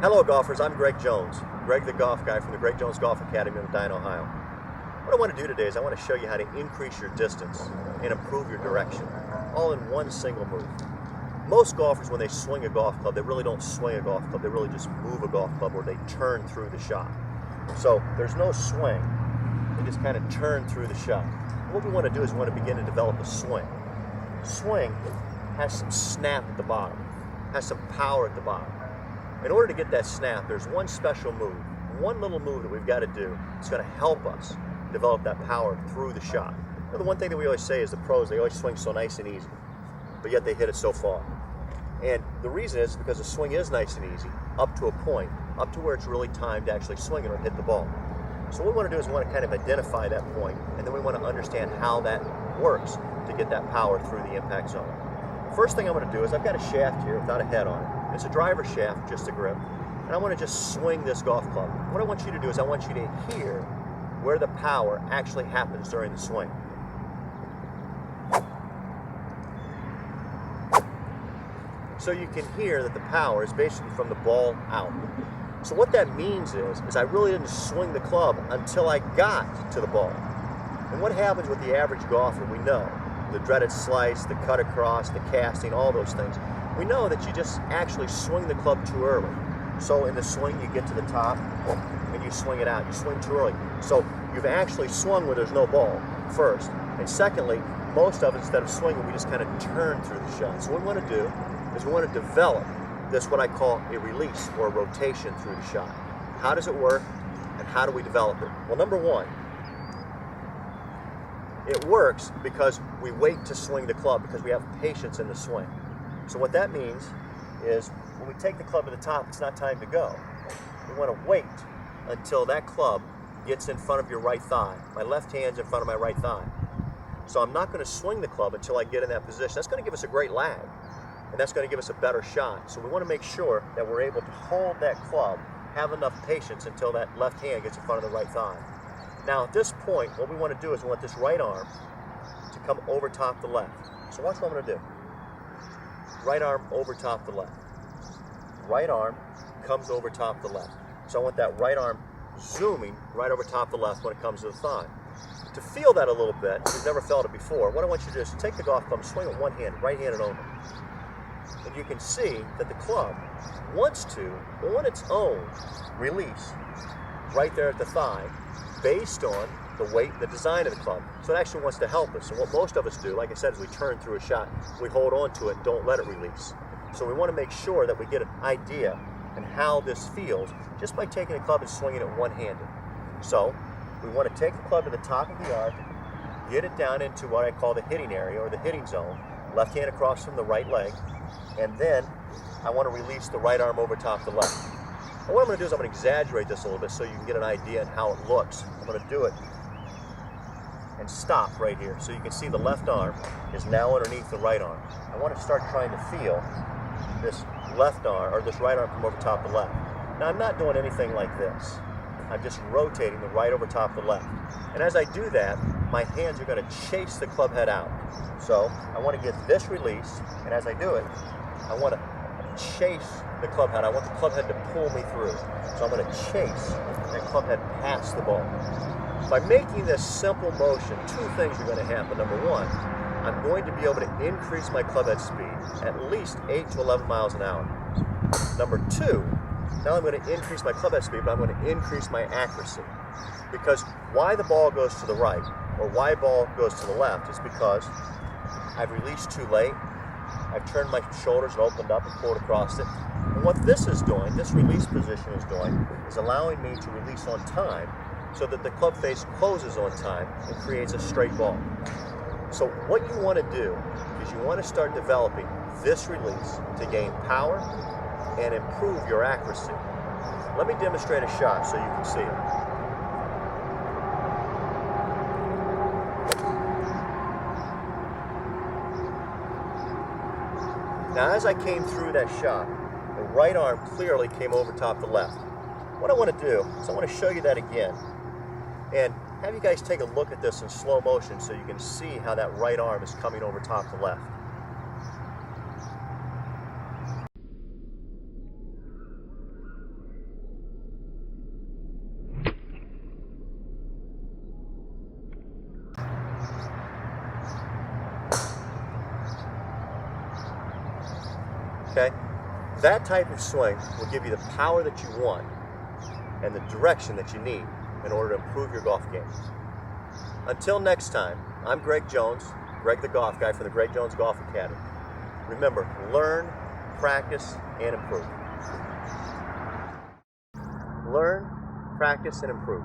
Hello golfers, I'm Greg Jones, Greg the golf guy from the Greg Jones Golf Academy in Medina, Ohio. What I want to do today is I want to show you how to increase your distance and improve your direction, all in one single move. Most golfers, when they swing a golf club, they really don't swing a golf club, they really just move a golf club or they turn through the shot. So there's no swing, they just kind of turn through the shot. What we want to do is we want to begin to develop a swing. Swing has some snap at the bottom, has some power at the bottom. In order to get that snap, there's one special move, one little move that we've got to do. It's going to help us develop that power through the shot. Now, the one thing that we always say is the pros, they always swing so nice and easy, but yet they hit it so far. And the reason is because the swing is nice and easy, up to a point, up to where it's really time to actually swing it or hit the ball. So what we want to do is we want to kind of identify that point, and then we want to understand how that works to get that power through the impact zone. First thing I'm going to do is I've got a shaft here without a head on it. It's a driver shaft, just a grip, and I want to just swing this golf club. What I want you to do is I want you to hear where the power actually happens during the swing. So you can hear that the power is basically from the ball out. So what that means is I really didn't swing the club until I got to the ball. And what happens with the average golfer, we know, the dreaded slice, the cut across, the casting, all those things. We know that you just actually swing the club too early. So in the swing, you get to the top and you swing it out. You swing too early. So you've actually swung where there's no ball, first. And secondly, most of us, instead of swinging, we just kind of turn through the shot. So what we want to do is we want to develop this, what I call a release or a rotation through the shot. How does it work and how do we develop it? Well, number one, it works because we wait to swing the club, because we have patience in the swing. So what that means is when we take the club to the top, it's not time to go. We want to wait until that club gets in front of your right thigh. My left hand's in front of my right thigh. So I'm not going to swing the club until I get in that position. That's going to give us a great lag, and that's going to give us a better shot. So we want to make sure that we're able to hold that club, have enough patience until that left hand gets in front of the right thigh. Now at this point, what we want to do is we want this right arm to come over top the left. So watch what I'm going to do. Right arm over top the left. Right arm comes over top the left. So I want that right arm zooming right over top the left when it comes to the thigh. To feel that a little bit, if you've never felt it before, what I want you to do is take the golf club, swing it one hand, right-handed only. And you can see that the club wants to, on its own, release right there at the thigh based on the weight, the design of the club. So it actually wants to help us. And what most of us do, like I said, is we turn through a shot, we hold on to it and don't let it release. So we want to make sure that we get an idea on how this feels just by taking the club and swinging it one-handed. So we want to take the club to the top of the arc, get it down into what I call the hitting area or the hitting zone, left hand across from the right leg, and then I want to release the right arm over top the left. And what I'm going to do is I'm going to exaggerate this a little bit so you can get an idea on how it looks. I'm going to do it and stop right here. So you can see the left arm is now underneath the right arm. I want to start trying to feel this left arm, or this right arm come over top the left. Now I'm not doing anything like this. I'm just rotating the right over top the left. And as I do that, my hands are going to chase the club head out. So I want to get this release, and as I do it, I want to chase the club head. I want the club head to pull me through. So I'm going to chase that club head past the ball. By making this simple motion, two things are going to happen. Number one, I'm going to be able to increase my club head speed at least 8 to 11 miles an hour. Number two, not only am I going to increase my club head speed, but I'm going to increase my accuracy. Because why the ball goes to the right or why ball goes to the left is because I've released too late. I've turned my shoulders and opened up and pulled across it. And what this is doing, this release position is doing, is allowing me to release on time so that the club face closes on time and creates a straight ball. So what you want to do is you want to start developing this release to gain power and improve your accuracy. Let me demonstrate a shot so you can see it. Now as I came through that shot, the right arm clearly came over top the left. What I want to do is I want to show you that again and have you guys take a look at this in slow motion so you can see how that right arm is coming over top the left. Okay? That type of swing will give you the power that you want and the direction that you need in order to improve your golf game. Until next time, I'm Greg Jones, Greg the Golf Guy from the Greg Jones Golf Academy. Remember, learn, practice, and improve. Learn, practice, and improve.